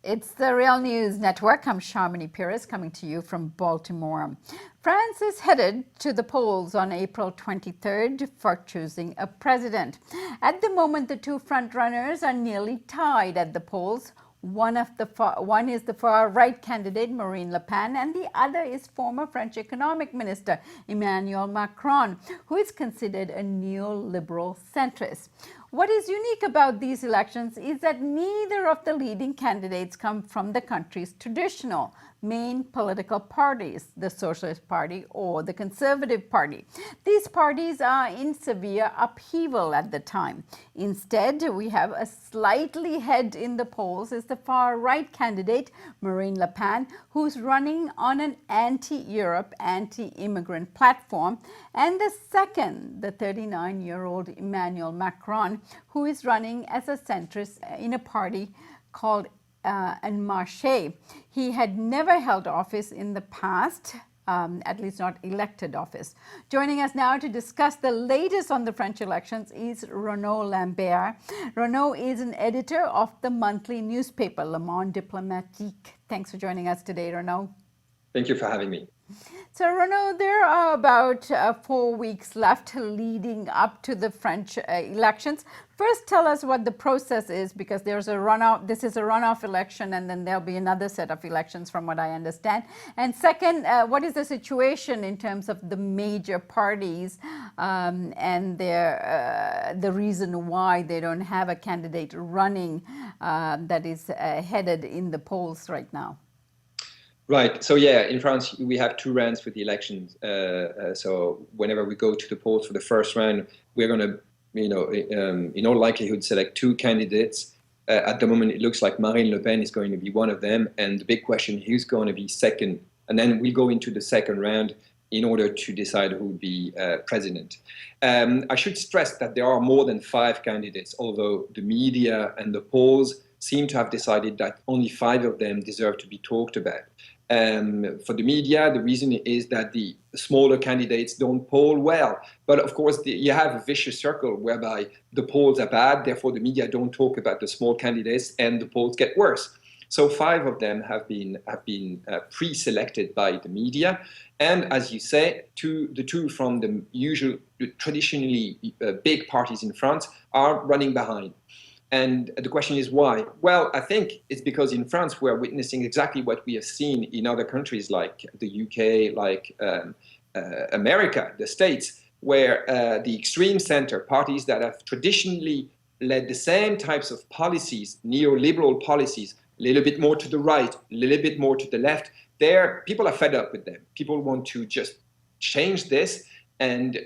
It's the Real News Network. I'm Sharmini Pires coming to you from Baltimore. France is headed to the polls on April 23rd for choosing a president. At the moment, the two frontrunners are nearly tied at the polls. One is the far-right candidate, Marine Le Pen, and the other is former French economic minister, Emmanuel Macron, who is considered a neoliberal centrist. What is unique about these elections is that neither of the leading candidates come from the country's traditional main political parties, the Socialist Party or the Conservative Party. These parties are in severe upheaval at the time. Instead, we have a slightly ahead in the polls is the far-right candidate, Marine Le Pen, who's running on an anti-Europe, anti-immigrant platform, and the second, the 39-year-old Emmanuel Macron, who is running as a centrist in a party called En Marche. He had never held office in the past, at least not elected office. Joining us now to discuss the latest on the French elections is Renaud Lambert. Renaud is an editor of the monthly newspaper Le Monde Diplomatique. Thanks for joining us today, Renaud. Thank you for having me. So, Renaud, there are about 4 weeks left leading up to the French elections. First, tell us what the process is, because there's a runoff. This is a runoff election, and then there'll be another set of elections, from what I understand. And second, what is the situation in terms of the major parties and the reason why they don't have a candidate running that is headed in the polls right now? Right. So yeah, in France, we have two rounds for the elections. So whenever we go to the polls for the first round, we're going to, in all likelihood, select two candidates. At the moment, it looks like Marine Le Pen is going to be one of them. And the big question, who's going to be second? And then we'll go into the second round in order to decide who will be president. I should stress that there are more than 5 candidates, although the media and the polls seem to have decided that only 5 of them deserve to be talked about. For the media, the reason is that the smaller candidates don't poll well. But of course, you have a vicious circle whereby the polls are bad, therefore the media don't talk about the small candidates and the polls get worse. So 5 of them have been pre-selected by the media. And as you say, the two from the traditionally big parties in France are running behind. And the question is why? Well, I think it's because in France we're witnessing exactly what we have seen in other countries like the UK, like America, the States, where the extreme center parties that have traditionally led the same types of policies, neoliberal policies, a little bit more to the right, a little bit more to the left, people are fed up with them. People want to just change this. And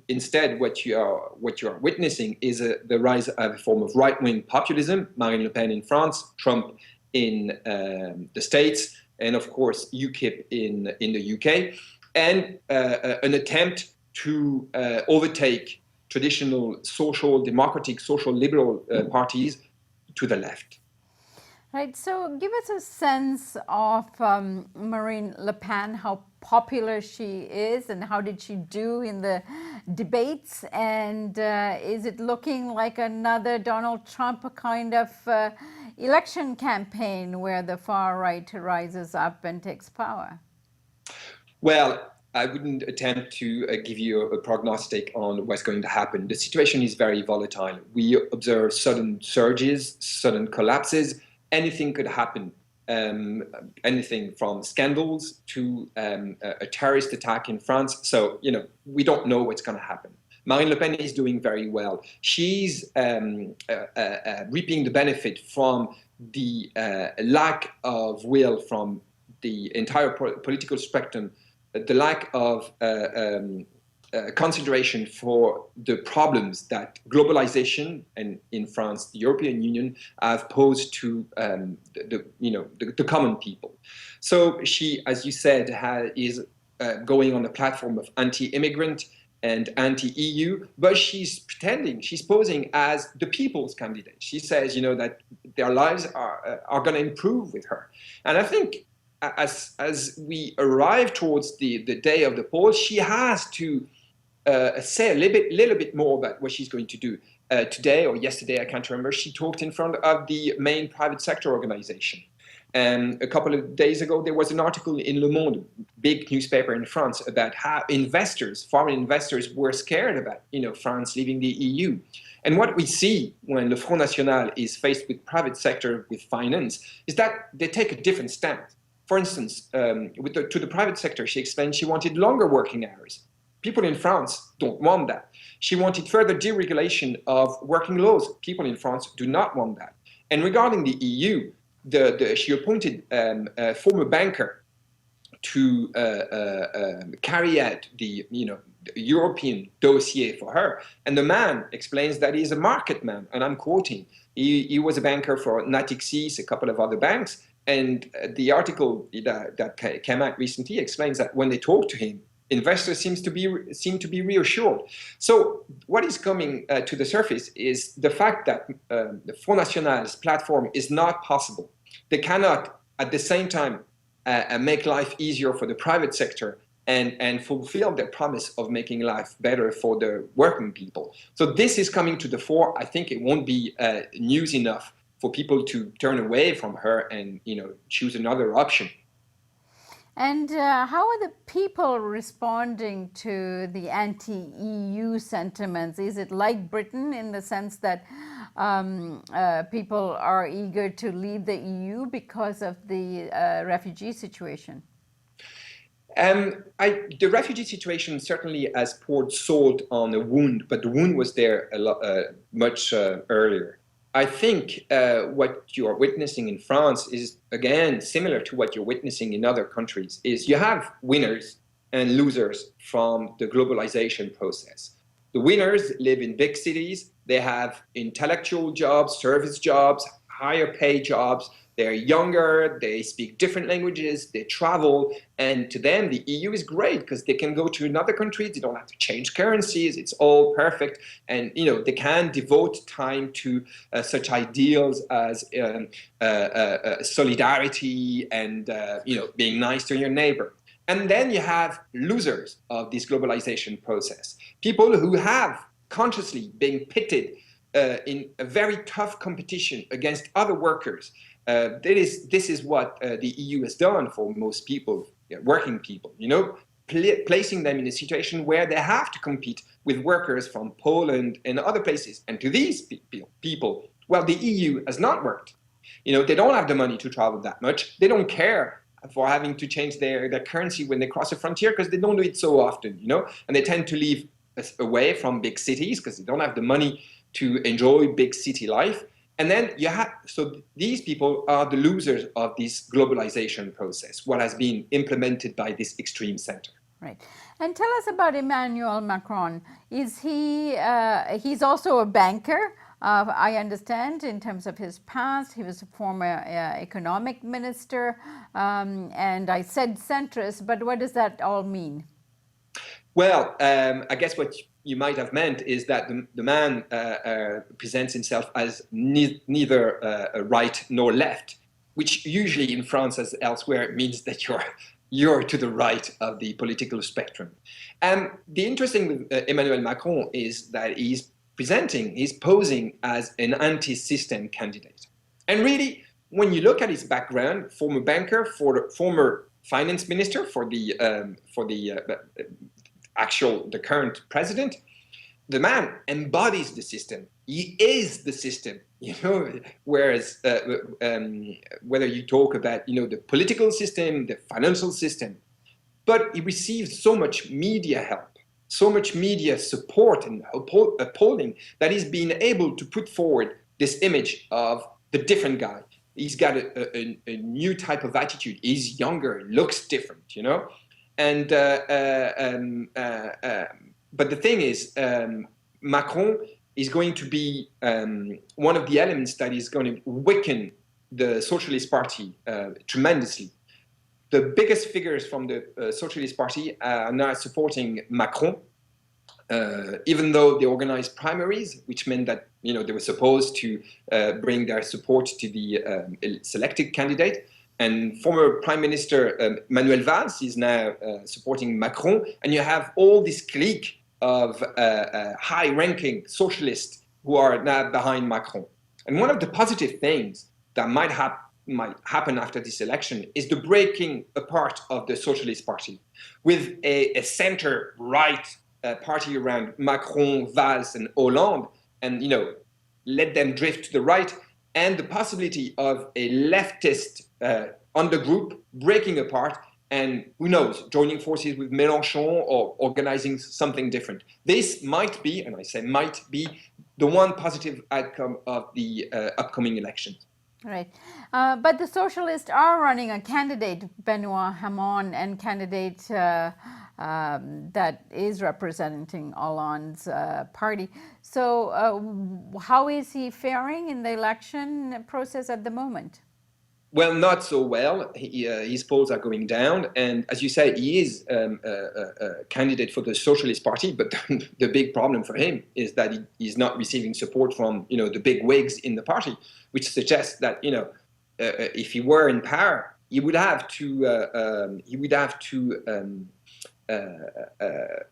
instead, what you are witnessing is the rise of a form of right-wing populism. Marine Le Pen in France, Trump in the States, and of course UKIP in the UK, and an attempt to overtake traditional social democratic, social liberal parties to the left. Right. So give us a sense of Marine Le Pen, how popular she is and how did she do in the debates, and is it looking like another Donald Trump kind of election campaign where the far right rises up and takes power? Well, I wouldn't attempt to give you a prognostic on what's going to happen. The situation is very volatile. We observe sudden surges, sudden collapses. Anything could happen. Anything from scandals to a terrorist attack in France. So, we don't know what's going to happen. Marine Le Pen is doing very well. She's reaping the benefit from the lack of will from the entire political spectrum, the lack of consideration for the problems that globalization and in France, the European Union have posed to the common people. So she, as you said, is going on a platform of anti-immigrant and anti-EU, but she's posing as the people's candidate. She says, that their lives are going to improve with her. And I think as we arrive towards the day of the poll, she has to say a little bit more about what she's going to do. Today or yesterday, I can't remember, she talked in front of the main private sector organization. A couple of days ago, there was an article in Le Monde, big newspaper in France, about how investors, foreign investors, were scared about, France leaving the EU. And what we see when the Front National is faced with private sector, with finance, is that they take a different stance. For instance, to the private sector, she explained she wanted longer working hours. People in France don't want that. She wanted further deregulation of working laws. People in France do not want that. And regarding the EU, she appointed a former banker to carry out the European dossier for her. And the man explains that he's a market man, and I'm quoting. He was a banker for Natixis, a couple of other banks, and the article that came out recently explains that when they talk to him, investors seem to be reassured. So what is coming to the surface is the fact that the Front National's platform is not possible. They cannot, at the same time, make life easier for the private sector and fulfill their promise of making life better for the working people. So this is coming to the fore. I think it won't be news enough for people to turn away from her and choose another option. And how are the people responding to the anti-EU sentiments? Is it like Britain in the sense that people are eager to leave the EU because of the refugee situation? The refugee situation certainly has poured salt on a wound, but the wound was there much earlier. I think what you are witnessing in France is, again, similar to what you're witnessing in other countries, is you have winners and losers from the globalization process. The winners live in big cities. They have intellectual jobs, service jobs, higher pay jobs. They're younger, they speak different languages, they travel, and to them the EU is great because they can go to another country, they don't have to change currencies, it's all perfect, and they can devote time to such ideals as solidarity and being nice to your neighbor. And then you have losers of this globalization process, people who have consciously been pitted in a very tough competition against other workers. This is what the EU has done for most people, working people, placing them in a situation where they have to compete with workers from Poland and other places. And to these people, well, the EU has not worked. They don't have the money to travel that much. They don't care for having to change their currency when they cross a frontier because they don't do it so often, and they tend to live away from big cities because they don't have the money to enjoy big city life. And then so these people are the losers of this globalization process, what has been implemented by this extreme center. Right. And tell us about Emmanuel Macron. Is he's also a banker, I understand, in terms of his past. He was a former economic minister. And I said centrist, but what does that all mean? Well, I guess what you might have meant is that the man presents himself as neither right nor left, which usually in France as elsewhere means that you're to the right of the political spectrum. And the interesting with Emmanuel Macron is that he's posing as an anti-system candidate. And really, when you look at his background, former banker, former finance minister for the current president, the man embodies the system. He is the system, whereas whether you talk about, the political system, the financial system, but he receives so much media help, so much media support and upholding that he's been able to put forward this image of the different guy. He's got a new type of attitude. He's younger, looks different, And but the thing is, Macron is going to be one of the elements that is going to weaken the Socialist Party tremendously. The biggest figures from the Socialist Party are now supporting Macron, even though they organized primaries, which meant that they were supposed to bring their support to the selected candidate. And former Prime Minister Manuel Valls is now supporting Macron, and you have all this clique of high-ranking socialists who are now behind Macron. And one of the positive things that might might happen after this election is the breaking apart of the Socialist Party, with a center-right party around Macron, Valls, and Hollande, and let them drift to the right, and the possibility of a leftist undergroup breaking apart, and who knows, joining forces with Mélenchon or organizing something different. This might be, and I say might be, the one positive outcome of the upcoming elections. Right. But the socialists are running a candidate, Benoit Hamon, and candidate that is representing Hollande's party. So how is he faring in the election process at the moment? Well, not so well. His polls are going down. And as you say, he is a candidate for the Socialist Party. But the big problem for him is that he's not receiving support from, the big wigs in the party, which suggests that, if he were in power, he would have to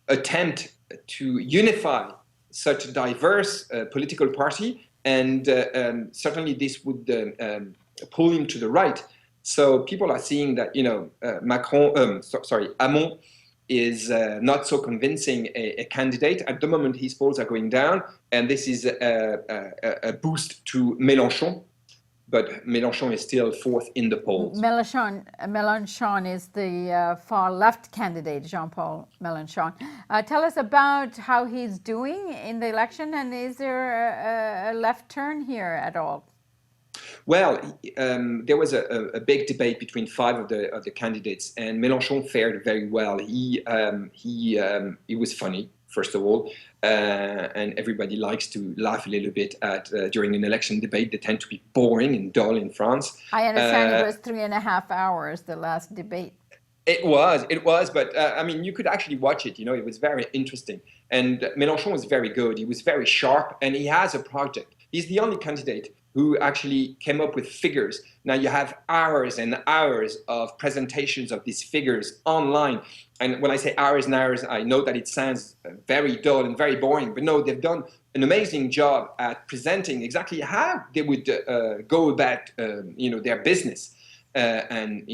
attempt to unify such a diverse political party. And certainly this would pull him to the right. So people are seeing that Hamon is not so convincing a candidate. At the moment, his polls are going down, and this is a boost to Mélenchon. But Mélenchon is still fourth in the polls. Mélenchon is the far left candidate, Jean-Paul Mélenchon. Tell us about how he's doing in the election, and is there a left turn here at all? Well, there was a big debate between five of the candidates, and Mélenchon fared very well. He was funny, first of all, and everybody likes to laugh a little bit at during an election debate. They tend to be boring and dull in France. I understand it was 3.5 hours, the last debate. It was, but you could actually watch it. It was very interesting. And Mélenchon was very good. He was very sharp, and he has a project. He's the only candidate who actually came up with figures. Now you have hours and hours of presentations of these figures online. And when I say hours and hours, I know that it sounds very dull and very boring, but no, they've done an amazing job at presenting exactly how they would go about, their business. Trying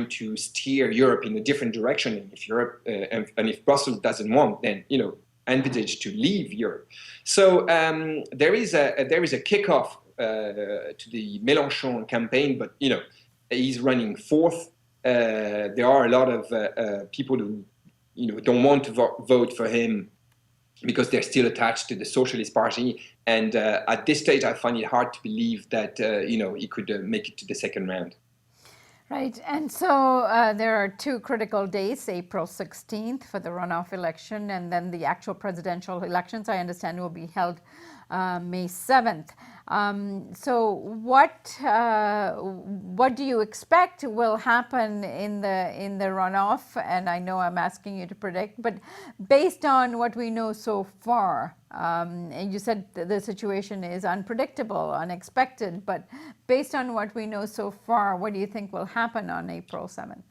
to steer Europe in a different direction. And if Europe and if Brussels doesn't want, then envisage to leave Europe. So there is a kickoff to the Mélenchon campaign, but he's running fourth. There are a lot of people who don't want to vote for him because they're still attached to the Socialist Party. And at this stage, I find it hard to believe that he could make it to the second round. Right, and so there are two critical days, April 16th for the runoff election, and then the actual presidential elections, I understand, will be held May 7th. So what do you expect will happen in the runoff? And I know I'm asking you to predict, but based on what we know so far, and you said the situation is unpredictable, unexpected, but based on what we know so far, what do you think will happen on April 7th?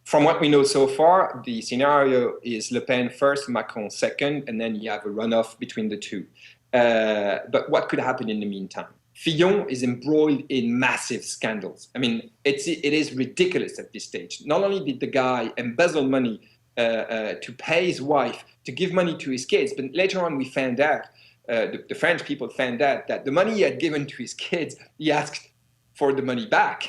From what we know so far, the scenario is Le Pen first, Macron second, and then you have a runoff between the two. But what could happen in the meantime? Fillon is embroiled in massive scandals. It is ridiculous at this stage. Not only did the guy embezzle money to pay his wife, to give money to his kids, but later on we found out, the French people found out that the money he had given to his kids, he asked for the money back.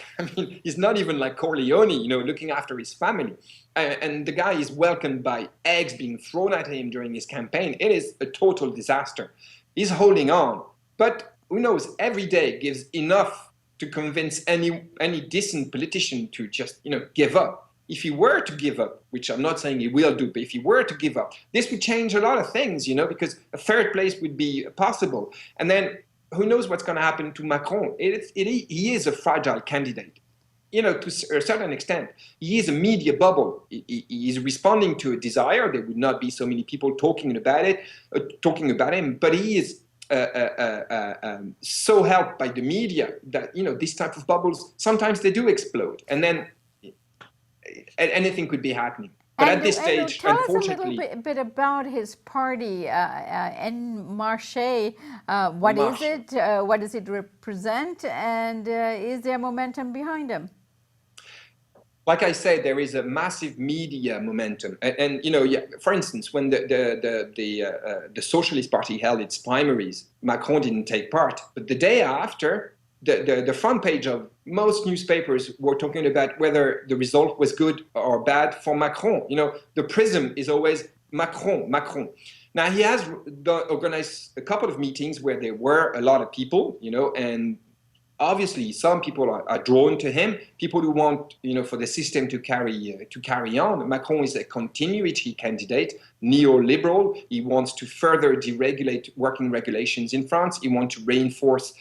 He's not even like Corleone, looking after his family. And the guy is welcomed by eggs being thrown at him during his campaign. It is a total disaster. He's holding on, but who knows, every day gives enough to convince any decent politician to just, give up. If he were to give up, which I'm not saying he will do, but if he were to give up, this would change a lot of things, because a third place would be possible. And then who knows what's going to happen to Macron? He is a fragile candidate. To a certain extent, he is a media bubble. He is responding to a desire. There would not be so many people talking about him, but he is so helped by the media that, these type of bubbles, sometimes they do explode. And then anything could be happening. But at this stage, tell us a unfortunately, little bit about his party, En Marche. What is Marche. it? What does it represent? And is there momentum behind him? Like I said, there is a massive media momentum, and you know, yeah, for instance, when the Socialist Party held its primaries, Macron didn't take part, but the day after, the front page of most newspapers were talking about whether the result was good or bad for Macron. You know, the prism is always Macron, Macron. Now he has organized a couple of meetings where there were a lot of people, you know, and obviously some people are drawn to him, people who want, you know, for the system to carry on. Macron is a continuity candidate, neoliberal. He wants to further deregulate working regulations in France. He wants to reinforce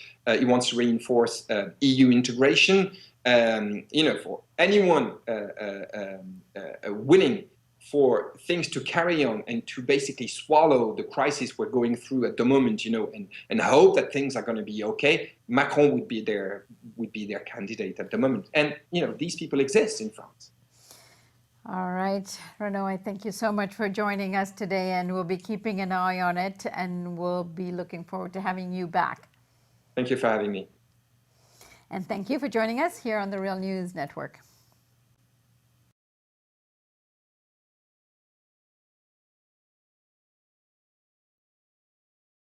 EU integration. You know, for anyone willing for things to carry on and to basically swallow the crisis we're going through at the moment, you know, and hope that things are going to be okay, Macron would be their candidate at the moment. And, you know, these people exist in France. All right, Renaud, I thank you so much for joining us today, and we'll be keeping an eye on it, and we'll be looking forward to having you back. Thank you for having me. And thank you for joining us here on the Real News Network.